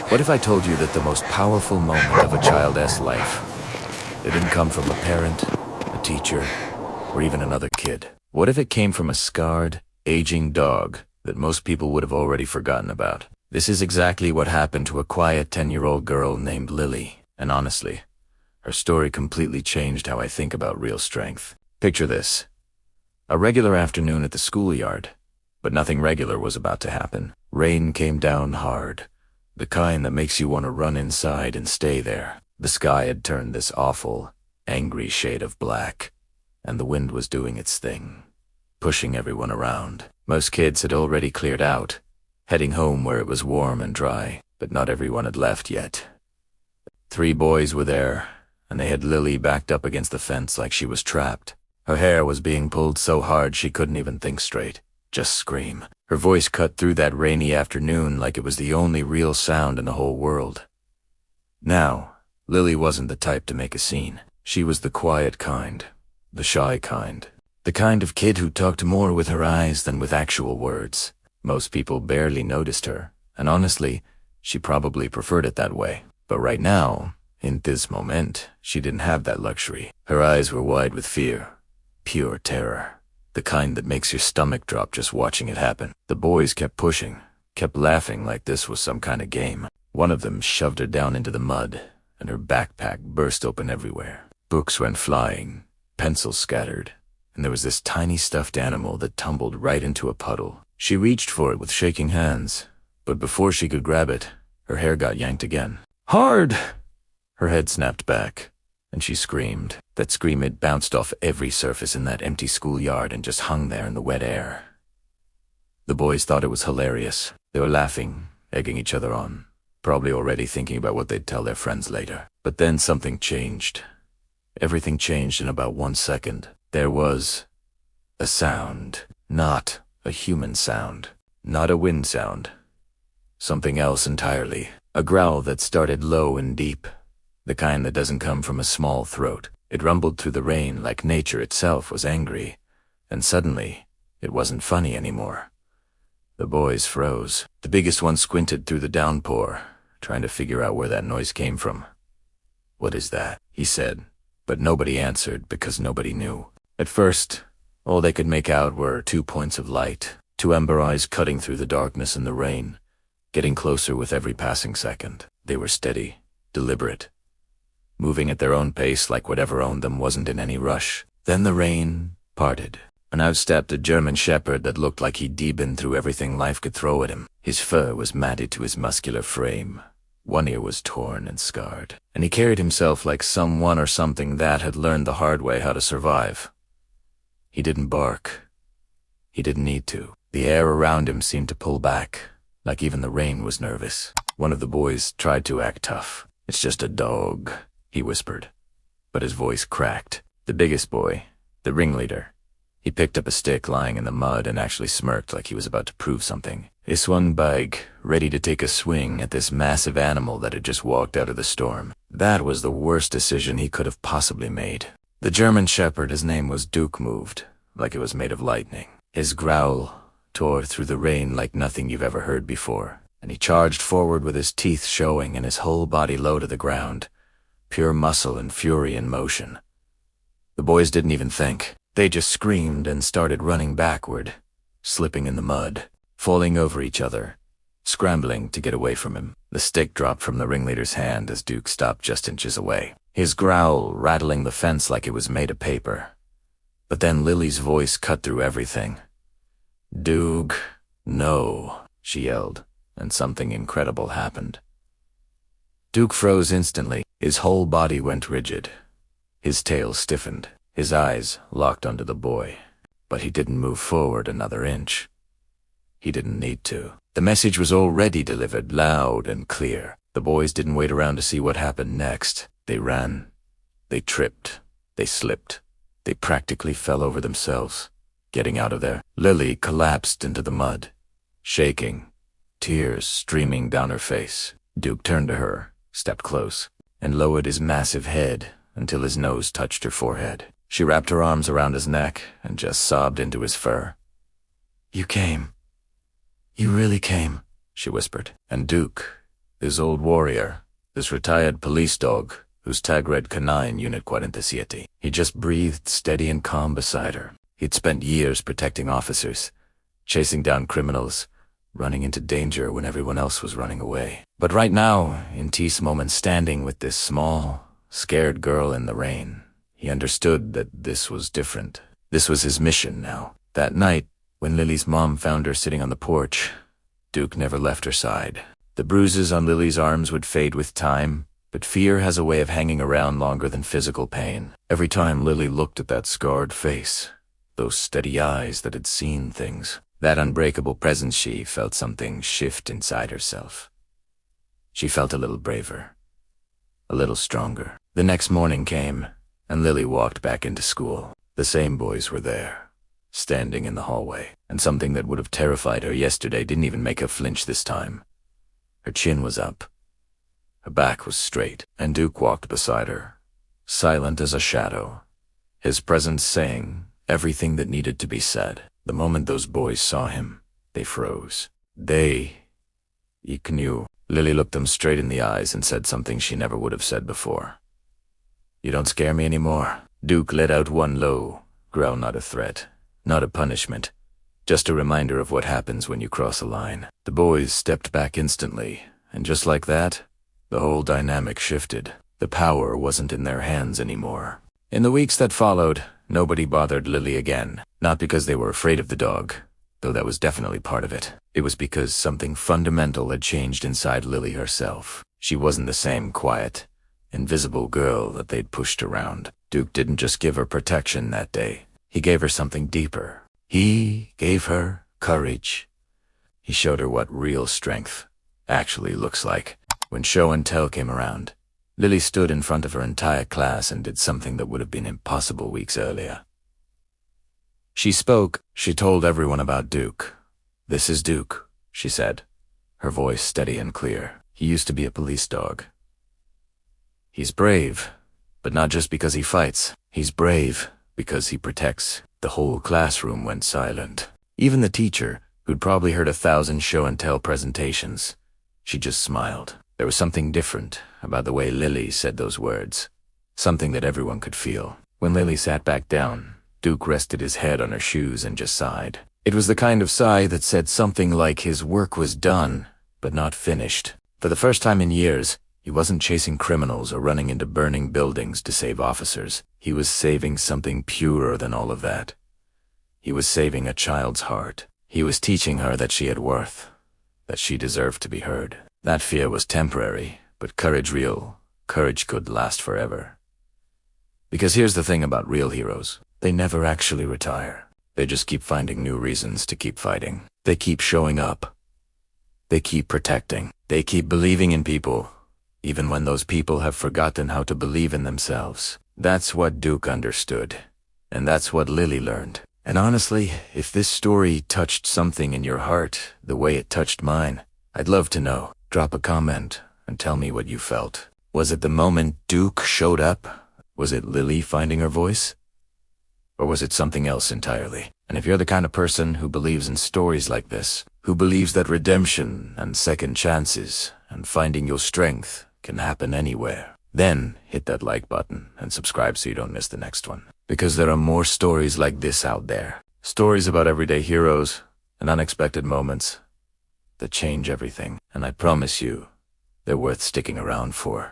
What if I told you that the most powerful moment of a child's life, it didn't come from a parent, a teacher, or even another kid? What if it came from a scarred, aging dog that most people would have already forgotten about? This is exactly what happened to a quiet 10-year-old girl named Lily, and honestly, her story completely changed how I think about real strength. Picture this. A regular afternoon at the schoolyard, but nothing regular was about to happen. Rain came down hard, the kind that makes you want to run inside and stay there. The sky had turned this awful, angry shade of black, and the wind was doing its thing, pushing everyone around. Most kids had already cleared out, heading home where it was warm and dry, but not everyone had left yet. 3 boys were there, and they had Lily backed up against the fence like she was trapped. Her hair was being pulled so hard she couldn't even think straight, just scream. Her voice cut through that rainy afternoon like it was the only real sound in the whole world. Now, Lily wasn't the type to make a scene. She was the quiet kind, the shy kind, the kind of kid who talked more with her eyes than with actual words. Most people barely noticed her, and honestly, she probably preferred it that way. But right now, in this moment, she didn't have that luxury. Her eyes were wide with fear, pure terror, the kind that makes your stomach drop just watching it happen. The boys kept pushing, kept laughing like this was some kind of game. One of them shoved her down into the mud, and her backpack burst open everywhere. Books went flying, pencils scattered, and there was this tiny stuffed animal that tumbled right into a puddle. She reached for it with shaking hands, but before she could grab it, her hair got yanked again. "Hard!" Her head snapped back, and she screamed. That scream had bounced off every surface in that empty schoolyard and just hung there in the wet air. The boys thought it was hilarious. They were laughing, egging each other on, probably already thinking about what they'd tell their friends later. But then something changed. Everything changed in about 1 second. There was a sound. Not a human sound. Not a wind sound. Something else entirely. A growl that started low and deep. The kind that doesn't come from a small throat. It rumbled through the rain like nature itself was angry. And suddenly, it wasn't funny anymore. The boys froze. The biggest one squinted through the downpour, trying to figure out where that noise came from. "What is that?" he said, but nobody answered because nobody knew. At first, all they could make out were 2 points of light, 2 ember eyes cutting through the darkness and the rain, getting closer with every passing second. They were steady, deliberate, moving at their own pace like whatever owned them wasn't in any rush. Then the rain parted, and out stepped a German shepherd that looked like he'd been through everything life could throw at him. His fur was matted to his muscular frame. One ear was torn and scarred, and he carried himself like someone or something that had learned the hard way how to survive. He didn't bark. He didn't need to. The air around him seemed to pull back, like even the rain was nervous. One of the boys tried to act tough. "It's just a dog," he whispered, but his voice cracked. The biggest boy, the ringleader, he picked up a stick lying in the mud and actually smirked like he was about to prove something. He swung back, ready to take a swing at this massive animal that had just walked out of the storm. That was the worst decision he could have possibly made. The German shepherd, his name was Duke, moved, like it was made of lightning. His growl tore through the rain like nothing you've ever heard before, and he charged forward with his teeth showing and his whole body low to the ground, pure muscle and fury in motion. The boys didn't even think. They just screamed and started running backward, slipping in the mud, falling over each other, scrambling to get away from him. The stick dropped from the ringleader's hand as Duke stopped just inches away, his growl rattling the fence like it was made of paper. But then Lily's voice cut through everything. "Duke, no," she yelled, and something incredible happened. Duke froze instantly. His whole body went rigid. His tail stiffened. His eyes locked onto the boy, but he didn't move forward another inch. He didn't need to. The message was already delivered loud and clear. The boys didn't wait around to see what happened next. They ran. They tripped. They slipped. They practically fell over themselves, getting out of there. Lily collapsed into the mud, shaking, tears streaming down her face. Duke turned to her, stepped close, and lowered his massive head until his nose touched her forehead. She wrapped her arms around his neck and just sobbed into his fur. "You came. You really came," she whispered. And Duke, This old warrior, this retired police dog, whose tag read Canine Unit 47. He just breathed steady and calm beside her. He'd spent years protecting officers, chasing down criminals, running into danger when everyone else was running away. But right now, in Teased moment standing with this small, scared girl in the rain, he understood that this was different. This was his mission now. That night, when Lily's mom found her sitting on the porch, Duke never left her side. The bruises on Lily's arms would fade with time, but fear has a way of hanging around longer than physical pain. Every time Lily looked at that scarred face, those steady eyes that had seen things, that unbreakable presence, she felt something shift inside herself. She felt a little braver, a little stronger. The next morning came, and Lily walked back into school. The same boys were there, standing in the hallway, and something that would have terrified her yesterday didn't even make her flinch this time. Her chin was up, her back was straight, and Duke walked beside her, silent as a shadow, his presence saying everything that needed to be said. The moment those boys saw him, they froze. Ik knew. Lily looked them straight in the eyes and said something she never would have said before. "You don't scare me anymore." Duke let out one low growl, not a threat, not a punishment, just a reminder of what happens when you cross a line. The boys stepped back instantly, and just like that, the whole dynamic shifted. The power wasn't in their hands anymore. In the weeks that followed, nobody bothered Lily again. Not because they were afraid of the dog, though that was definitely part of it. It was because something fundamental had changed inside Lily herself. She wasn't the same quiet, invisible girl that they'd pushed around. Duke didn't just give her protection that day. He gave her something deeper. He gave her courage. He showed her what real strength actually looks like. When show and tell came around, Lily stood in front of her entire class and did something that would have been impossible weeks earlier. She spoke. She told everyone about Duke. "This is Duke," she said, her voice steady and clear. "He used to be a police dog. He's brave, but not just because he fights. He's brave because he protects." The whole classroom went silent. Even the teacher, who'd probably heard 1,000 show-and-tell presentations, she just smiled. There was something different about the way Lily said those words, something that everyone could feel. When Lily sat back down, Duke rested his head on her shoes and just sighed. It was the kind of sigh that said something like his work was done, but not finished. For the first time in years, he wasn't chasing criminals or running into burning buildings to save officers. He was saving something purer than all of that. He was saving a child's heart. He was teaching her that she had worth, that she deserved to be heard. That fear was temporary, but courage real. Courage could last forever. Because here's the thing about real heroes. They never actually retire. They just keep finding new reasons to keep fighting. They keep showing up. They keep protecting. They keep believing in people, even when those people have forgotten how to believe in themselves. That's what Duke understood, and that's what Lily learned. And honestly, if this story touched something in your heart the way it touched mine, I'd love to know. Drop a comment and tell me what you felt. Was it the moment Duke showed up? Was it Lily finding her voice? Or was it something else entirely? And if you're the kind of person who believes in stories like this, who believes that redemption and second chances and finding your strength can happen anywhere, then hit that like button and subscribe so you don't miss the next one. Because there are more stories like this out there. Stories about everyday heroes and unexpected moments that change everything. And I promise you, they're worth sticking around for.